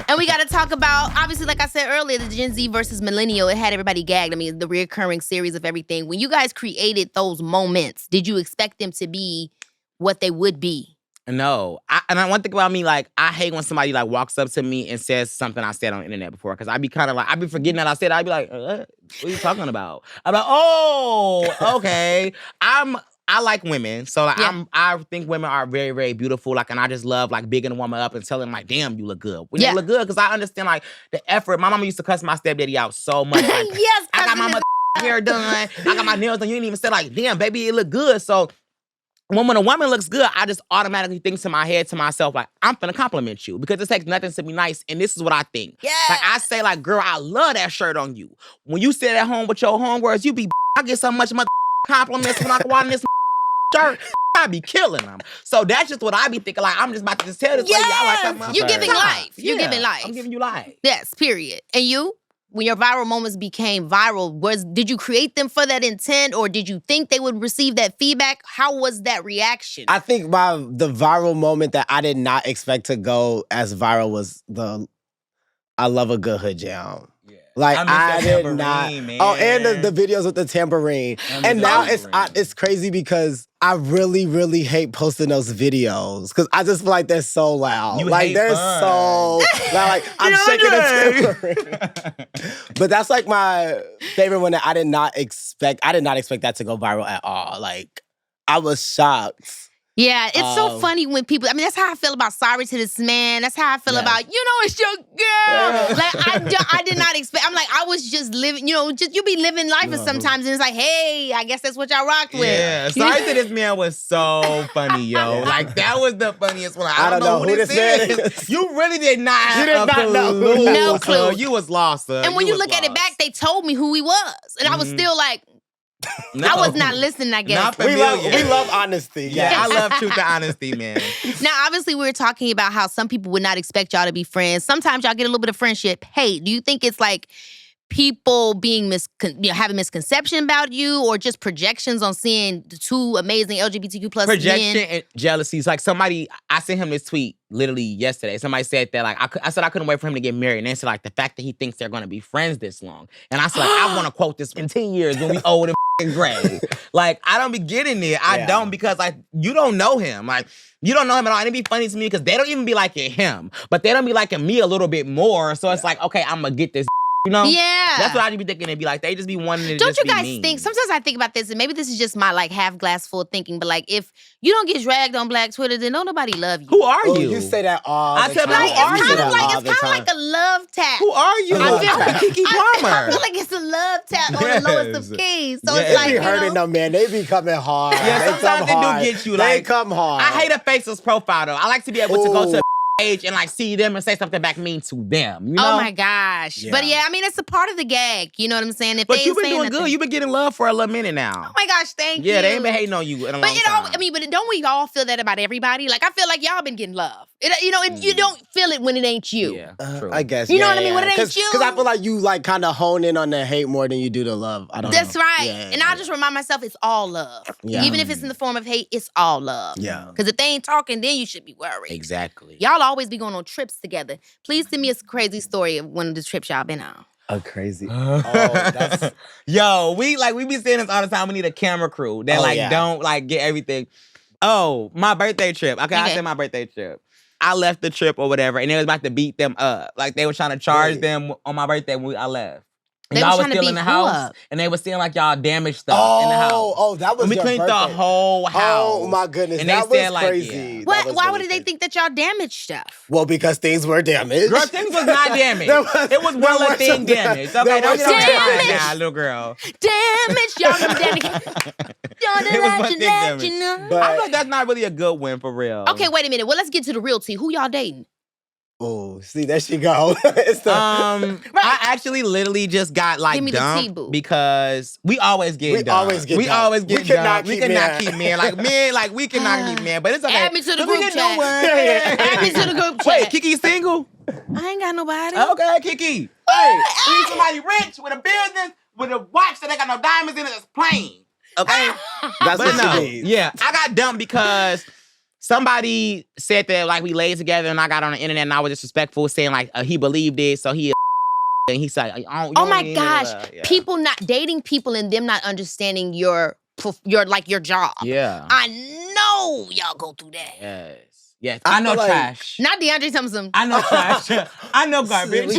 And we got to talk about, obviously, like I said earlier, the Gen Z versus Millennial. It had everybody gagged. I mean, the reoccurring series of everything. When you guys created those moments, did you expect them to be what they would be? No. One thing about me, like, I hate when somebody, like, walks up to me and says something I said on the internet before. Because I be kind of like, I be forgetting that I said it. I be like, what are you talking about? I'm like, oh, okay. I like women, so like, Yeah. I think women are very, very beautiful. Like, and I just love like bigging a woman up and telling them like, "Damn, you look good." When you look good, because I understand like the effort. My mama used to cuss my stepdaddy out so much. Like, Yes, I got my hair done, I got my nails done. You didn't even say like, "Damn, baby, it look good." So when a woman looks good, I just automatically think to my head to myself like, I'm finna compliment you because it takes nothing to be nice. And this is what I think. Yeah. Like I say like, girl, I love that shirt on you. When you sit at home with your homegirls, you be I get so much compliments when I go out in this shirt, I be killing them. So that's just what I be thinking. Like, I'm just about to just tell this lady, I like that motherfucker. You're giving life. You're Yeah, giving life. I'm giving you life. Yes, period. And you? When your viral moments became viral, did you create them for that intent or did you think they would receive that feedback? How was that reaction? I think the viral moment that I did not expect to go as viral was the I love a good hood jam. Yeah. Like I did not. Man. Oh, and the videos with the tambourine. And now it's crazy because I really, really hate posting those videos because I just feel like they're so loud. They're so loud. Like I'm shaking a tambourine. But that's like my favorite one that I did not expect. I did not expect that to go viral at all. Like I was shocked. Yeah, it's so funny when people, that's how I feel about Sorry to This Man. That's how I feel about, it's your girl. Yeah. Like, I did not expect, I'm like, I was just living, you be living life and sometimes and it's like, hey, I guess that's what y'all rocked with. Yeah, Sorry to This Man was so funny, yo. Like, that was the funniest one. I don't know who this is. You really did not have a clue. No clue. You was lost, sir. And when you look at it back, they told me who he was. And I was still like, no. I was not listening, I guess. We love honesty. Yeah, I love truth and honesty, man. Now, obviously, we were talking about how some people would not expect y'all to be friends. Sometimes y'all get a little bit of friendship hate. Do you think it's like people being having misconception about you or just projections on seeing the two amazing LGBTQ plus projection men? And jealousy. It's like somebody, I sent him this tweet literally yesterday. Somebody said that like, I said I couldn't wait for him to get married. And they said like the fact that he thinks they're going to be friends this long. And I said like, I want to quote this in 10 years when we old and gray. Like, I don't be getting it. I don't because like, you don't know him. Like, you don't know him at all. And it'd be funny to me because they don't even be liking him. But they don't be liking me a little bit more. So it's like, okay, I'm going to get this. You know? Yeah. That's what I be thinking. It'd be like, they just be wanting to Don't just you be guys mean. think, sometimes I think about this, and maybe this is just my like half glass full thinking, but like if you don't get dragged on Black Twitter, then don't nobody love you. Who are you? You say that all the time. Like, it's kind of like a love tap. Who are you? Keke Palmer. I feel like it's a love tap on the lowest of keys. So it's They like, be hurting them, man. They be coming hard. Yeah, sometimes they do get you. They Like, come hard. I hate a faceless profile, though. I like to be able to go to age and like see them and say something back mean to them. You know? Oh my gosh. Yeah. But yeah, I mean, it's a part of the gag. You know what I'm saying? If But they you've ain't been saying doing good. nothing- You've been getting love for a little minute now. Oh my gosh, thank you. Yeah, they ain't been hating on you in a long time. But don't we all feel that about everybody? Like, I feel like y'all been getting love. You don't feel it when it ain't you. Yeah, I guess. You know what I mean? When it ain't you. Because I feel like you like kind of hone in on the hate more than you do the love. I don't know. That's right. Yeah, And I just remind myself it's all love. Yeah. Even if it's in the form of hate, it's all love. Yeah. Because if they ain't talking, then you should be worried. Exactly. Y'all always be going on trips together. Please send me a crazy story of one of the trips y'all been on. A crazy. That's yo. We be saying this all the time. We need a camera crew that don't like get everything. Oh, my birthday trip. Okay, I said my birthday trip. I left the trip or whatever, and they was about to beat them up. Like they were trying to charge them on my birthday when I left. And They y'all was was trying to still in beat the who house, up? and they was seeing like y'all damaged stuff in the house. Oh, that was And we your cleaned the birthday. whole house. Oh my goodness, And that they was said, like, crazy. yeah. That was Why really did they crazy. think that y'all damaged stuff? Well, because things were damaged. Girl, things was not damaged. it was one little thing damaged. Okay, don't get on my mind now, little girl. Damage, y'all know damage. Y'all It was one thing damaged. But- I feel like that's not really a good win for real. Okay, wait a minute. Well, let's get to the real tea. Who y'all dating? Oh, see, there she go. It's the, I actually literally just got like Give me the tea, dumped boo. because we always get We dumped. always get we dumped. always get We cannot dumped. We keep cannot men. keep men. We cannot keep men. But it's okay. Add me to the 'Cause we group can do chat. one. Add me to the group chat. Wait, Keke single? I ain't got nobody. Okay, Keke. Hey, we need somebody rich with a business with a watch that ain't got no diamonds in it that's plain. Okay? that's But what no, she needs. yeah, I got dumped because somebody said that like we laid together and I got on the internet and I was disrespectful saying like he believed it, so he and he said, Oh my gosh. Yeah. People not dating people and them not understanding your job. Yeah. I know y'all go through that. Yes. Yes. I I know feel like- trash. Not DeAndre Thompson. I know trash. I know garbage.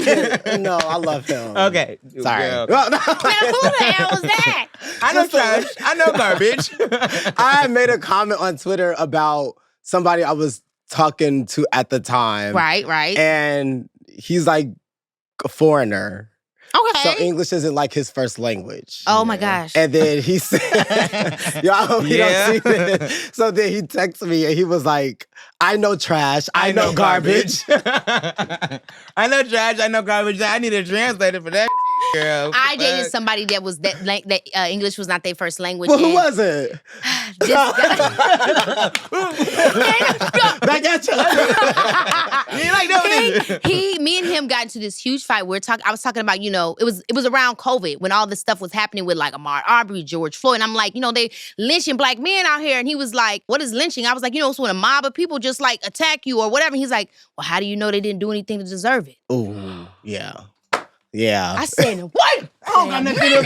No, I love him. Okay. Sorry. Yeah, okay. Well, no. Man, who the hell was that? I know trash. I know garbage. I made a comment on Twitter about somebody I was talking to at the time. Right. And he's like a foreigner. Okay. So English isn't like his first language. Oh my gosh. And then he said, yo, I hope you Yeah. don't see this. So then he texted me and he was like, I know trash, I know garbage. I know trash. I know garbage. I need a translator for that, girl. I dated somebody that was that English was not their first language. Well, who and was it? this guy- Back at you. You like that? me and him got into this huge fight. I was talking about, it was around COVID when all this stuff was happening with like Ahmaud Arbery, George Floyd. And I'm like, they lynching black men out here. And he was like, what is lynching? I was like, it's when a mob of people just like attack you or whatever. And he's like, well, how do you know they didn't do anything to deserve it? Ooh, yeah. Yeah. I said, what? I don't got nothing to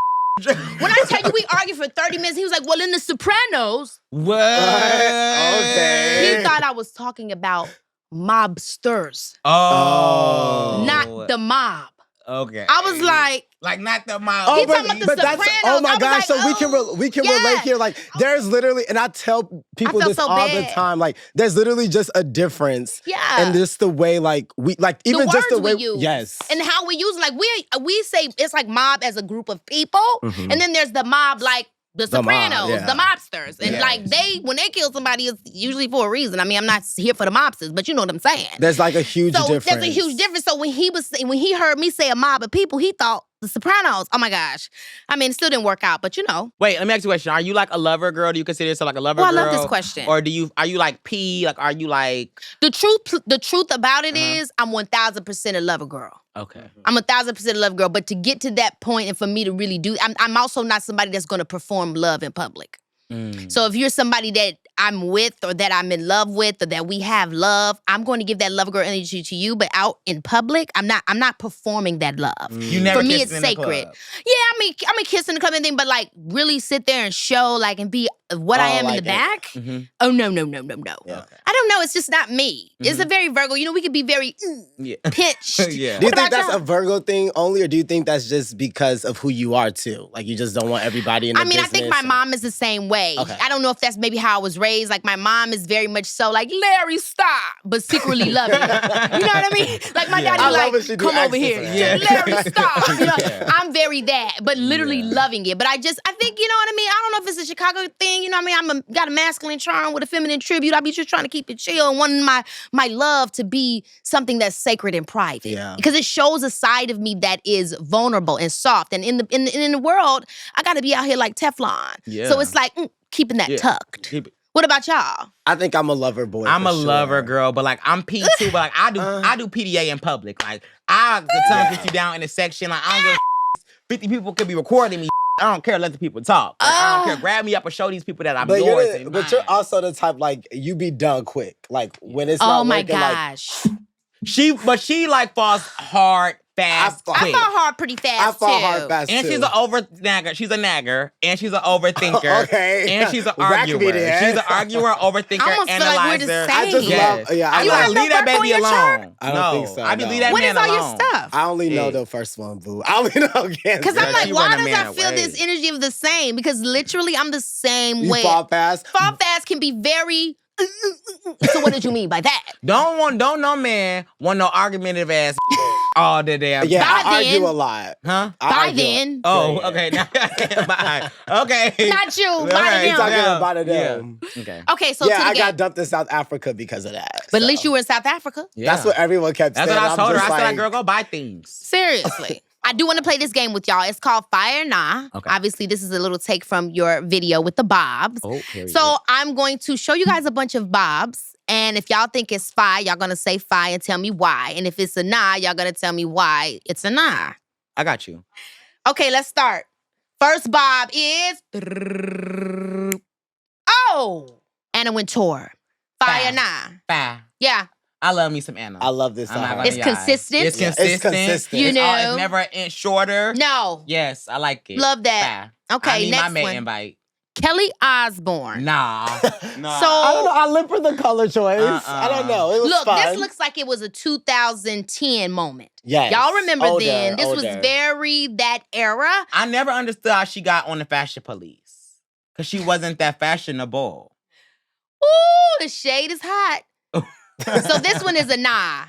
When I tell you we argued for 30 minutes, he was like, well, in The Sopranos, What? Okay. he thought I was talking about mobsters, Oh. not the mob. Okay. I was like, not the mouth. He talking about The Sopranos. oh my I was gosh! like, so we can relate yes. here. Like, there's literally, and I tell people I felt this so all the bad. time. Like, there's literally just a difference, Yeah. and just the way, like even the just the words way, we use. yes, And how we use, like, we say it's like mob as a group of people, Mhm. and then there's the mob like The The mob, Sopranos, yeah. the mobsters. And Yes. like when they kill somebody, it's usually for a reason. I mean, I'm not here for the mobsters, but you know what I'm saying. there's like a huge So difference. there's a huge difference. So when he heard me say a mob of people, he thought The Sopranos. Oh my gosh. I mean, it still didn't work out, but Wait, let me ask you a question. Are you like a lover girl? Do you consider yourself like a lover Well, I girl? love this question. Or are you like P? Like, are you like The truth about it is, I'm 1,000% a lover girl. okay? I'm 1,000% a love girl. But to get to that point and for me to really do, I'm also not somebody that's going to perform love in public. So if you're somebody that I'm with or that I'm in love with or that we have love, I'm going to give that love girl energy to you. But out in public, I'm not performing that love. You never For me, kissed it's in the sacred. club. Yeah, I mean kiss in the club and thing, but like really sit there and show like and be what I am in like the it. back. Mhm. Oh no. Yeah. I don't know. It's just not me. It's a very Virgo. We could be very Yeah. pitched. Yeah. Do you What think about that's y'all? a Virgo thing only, or do you think that's just because of who you are too? Like you just don't want everybody in the I mean, I think my business? mom is the same way. way. Okay. I don't know if that's maybe how I was raised. Like my mom is very much so like, Larry, stop, but secretly loving it. You know what I mean? Like my daddy I love when like, she do come over accents here. like Yeah. Larry, stop. You know, I'm very that, but literally loving it. But I think, you know what I mean? I don't know if it's a Chicago thing. You know what I mean? Got a masculine charm with a feminine tribute. I be just trying to keep it chill and wanting my love to be something that's sacred and private. Yeah. Because it shows a side of me that is vulnerable and soft. And in the world, I gotta be out here like Teflon. Yeah. So it's like keeping that tucked. Keep it. What about y'all? I think I'm a lover boy. I'm for a sure. lover girl, but like I'm P too, but like I do PDA in public. Like I could tongue kiss you down in a section. Like I don't give a 50 people could be recording me. I don't care. Let the people talk. Like, I don't care. Grab me up and show these people that I'm But yours. but you're also the type like you be done quick. Like when it's Oh not my working, gosh. She like falls hard, fast, I I quick. fall hard pretty fast I fall too. hard fast And too. she's an over-nagger. She's a nagger. And she's an overthinker. Okay. And she's an Rack me arguer. there. She's an arguer, overthinker, I almost feel like we're the analyzer. same. I just Yes. love. Yeah, I I You like, have love. no leave that work on baby your chart? alone. I don't think so, I be no. leave that What man is all your alone. stuff? I only know Yeah. the first one, boo. I only know cancer. Because I'm Yeah, like, she why run a does I man feel away. this energy of the same? Because literally, I'm the same you way. fall fast. Fall fast can be very. So what did you mean by that? Don't no man want no argumentative ass all the damn Yeah, Bye I argue then. a lot. Huh? I Bye argue a- then. Oh, Yeah. okay. Bye. Okay. Not you. All Bye right, to He's talking them. about it. Yeah. Them. Okay. Okay, so Yeah, to the I game. got dumped in South Africa because of that. But at so. least you were in South Africa. That's what everyone kept That's saying. what I told her. I just said, like, like, girl, go buy things. Seriously. I do want to play this game with y'all. It's called Fire Nah. Okay. Obviously, this is a little take from your video with the bobs. Oh, period. So I'm going to show you guys a bunch of bobs. And if y'all think it's fire, y'all gonna say fire and tell me why. And if it's a nah, y'all gonna tell me why it's a nah. I got you. Okay, let's start. First bob is Anna Wintour. Fire Fire. nah. Bye. Yeah. I love me some Anna. I love this I'm not song. gonna It's lie. consistent. It's Yeah, it's consistent. consistent. You It's, know. it's never shorter. No. Yes, I like it. Love that. Bye. Okay, I need next my mate one. invite. Kelly Osbourne. Nah. So I don't know. I live for the color choice. I don't know. It was look, fun. this looks like it was a 2010 moment. Yes. Y'all remember Older, then. This was older. very that era. I never understood how she got on the fashion police. Because she wasn't that fashionable. Ooh, the shade is hot. So this one is a nah.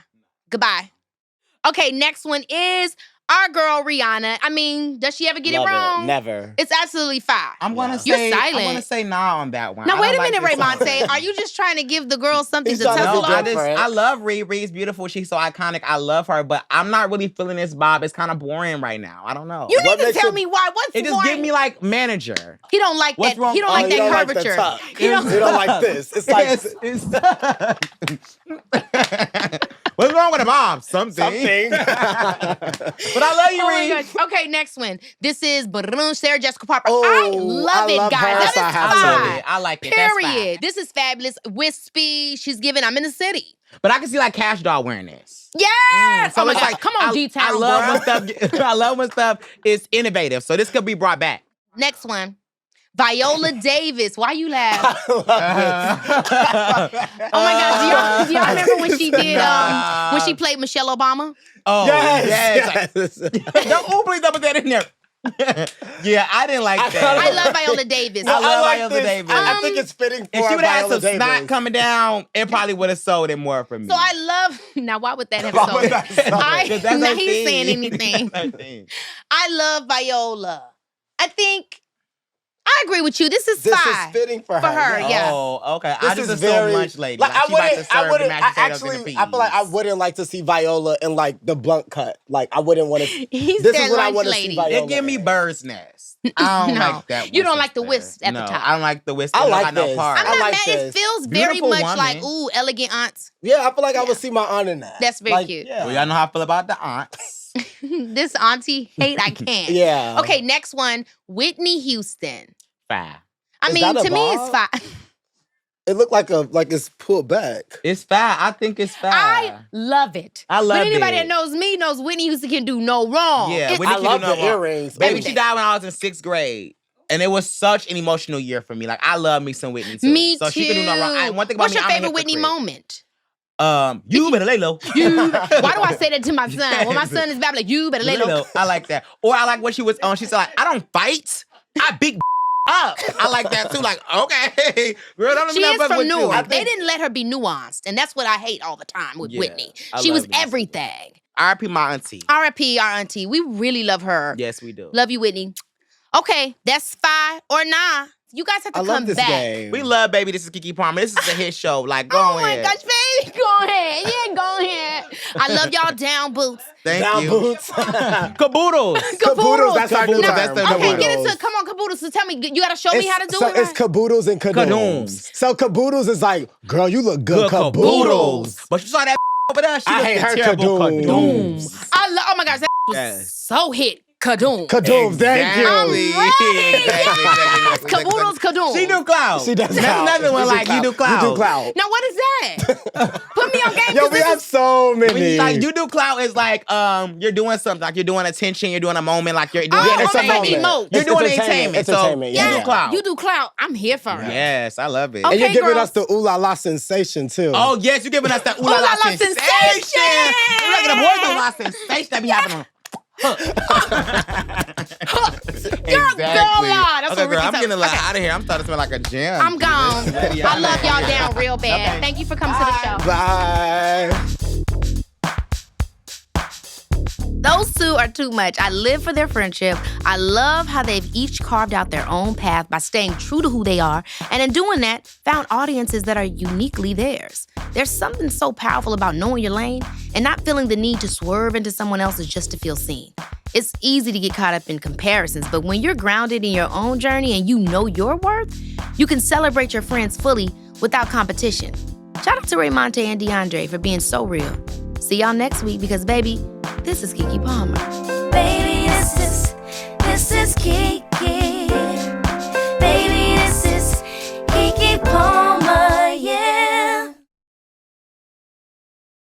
Goodbye. Okay, next one is our girl Rihanna. I mean, does she ever get Love it wrong? Never. It's absolutely fire. I'm gonna Yeah. say You're silent. I'm gonna say nah on that one. Now I wait don't a like minute, this song. Raymonte. Are you just trying to give the girl something He's to trying to tussle be No, on? different. I love Riri's beautiful. She's so iconic. I love her, but I'm not really feeling this vibe. It's kind of boring right now. I don't know. You What need to makes tell it- me why. What's It just boring? give me like manager. He don't like What's that. wrong? He don't Oh, like you that don't like the curvature. tuck. He don't- You don't like this. It's like What's wrong with the mom? Something. something. But I love you, Oh my Reed. gosh. Okay, next one. This is Sarah Jessica Parker. Oh, I love I it, love guys. her, so I That have is to. I love fine. it. I like it. That's fine. Period. This is fabulous. Wispy. She's giving I'm in the city. But I can see like Cash Doll wearing this. Yes. So oh my it's gosh. like Come on, I D-Town. love bruh. when stuff. I love when stuff is innovative. So this could be brought back. Next one. Viola Davis. Why you laugh? I love this. Oh my God. Do y'all remember when she did Nah. when she played Michelle Obama? Oh Yes. Don't please double that in there. Yeah, I didn't like that. I love Viola Davis. I love like Viola this. Davis. I think it's fitting for If she would have had Viola some snot Davis. coming down, it probably would have sold it more for me. So I love. Now, why would that have Why sold would it? that sell it? I, 'Cause that's now her he's thing. saying anything. That's her thing. I love Viola. I think I agree with you. This is This fine. is fitting for her. For her, yeah. Oh, okay. This I just is assume very lunch lady. Like, Like, she about to serve I the wouldn't. mashed I potatoes and the actually, I feel like I peas. wouldn't like to see Viola in like the blunt cut. Like I wouldn't want to. He's This that is what I lunch want to lady. see Viola. It give me in. bird's nest. I don't No. like that. You don't one like the sister. wisp at the No, top. I don't like the wisp. I It don't like got no this. part. I'm I not like mad. this. It feels very Beautiful much woman. like, ooh, elegant aunts. Yeah, I feel like I would see my aunt in that. That's very cute. Yeah. Well, y'all know how I feel about the aunts. This auntie hate, I can't. Yeah. Okay, next one, Whitney Houston. Fine. I Is mean, that a to me, it's bob? fine. It looked like it's pulled back. It's fine. I think it's fine. I love it. I love But anybody it. that knows me knows Whitney Houston can do no wrong. Yeah, It- Whitney I can love do no the wrong. earrings. Baby, Everything. she died when I was in 6th grade. And it was such an emotional year for me. Like, I love me some Whitney, too. me so too. she can do no wrong. One thing about What's me, your I'm a favorite Whitney hypocrite. moment? You better lay low. Why do I say that to my son? When my son is bad, I'm like, you better lay low. I like that. Or I like what she was on. She said, like, I don't fight. I big up. I like that too. Like, okay, girl, don't She let me is fuck from with you. Newark. They didn't let her be nuanced, and that's what I hate all the time with Whitney. I She was love it. everything. R.I.P. my auntie. R.I.P. our auntie. We really love her. Yes, we do. Love you, Whitney. Okay, that's 5 or 9. You guys have to I come love this back. game. We love Baby. This is Keke Palmer. This is a hit show. Like, go Oh ahead. my gosh, baby, go ahead. Yeah, go ahead. I love y'all down boots. Thank Down you. boots. Caboodles. Caboodles, that's our new Caboodles, term. that's the Okay, Caboodles. get into it. Come on, caboodles. So tell me, you gotta show me how to do so it right. it's caboodles and cadoons. Cadoons. So caboodles is like, girl, you look good. Good caboodles. But you saw that over there? She I looked hate her terrible cadoons. Oh my gosh, that was Yes. so hit. Kadoom. Cadoons, thank you. I'm ready. Exactly. Caboodles, kadoom. She do cloud. She does There's cloud. another one We do like you do cloud. You do cloud. Now what is that? Put me on game. Yo, 'cause we this have is- so When many. you, like you do cloud is like you're doing something, like you're doing attention, you're doing a moment, like you're doing Oh, it's a okay, moment. emote. You're It's doing entertainment. entertainment. Entertainment, So yeah. you do cloud. You do cloud. I'm here for it. Yes, I love it. Okay. And you're giving girls. us the ooh la la sensation too. Oh yes, you're giving us that ooh la la sensation. Look at the boys do la sensation that be happening. Girl, Lord. That's Okay, what girl, Ricky I'm told getting a me. lot Okay. out of here. I'm starting to smell like a gym. I'm gone. Lady, I love y'all yeah. down real bad. Okay. Thank you for coming to the show. Bye. Those two are too much. I live for their friendship. I love how they've each carved out their own path by staying true to who they are, and in doing that, found audiences that are uniquely theirs. There's something so powerful about knowing your lane and not feeling the need to swerve into someone else's just to feel seen. It's easy to get caught up in comparisons, but when you're grounded in your own journey and you know your worth, you can celebrate your friends fully without competition. Shout out to Raymonte and DeAndre for being so real. See y'all next week because, baby, this is Keke Palmer. Baby, this is Keke.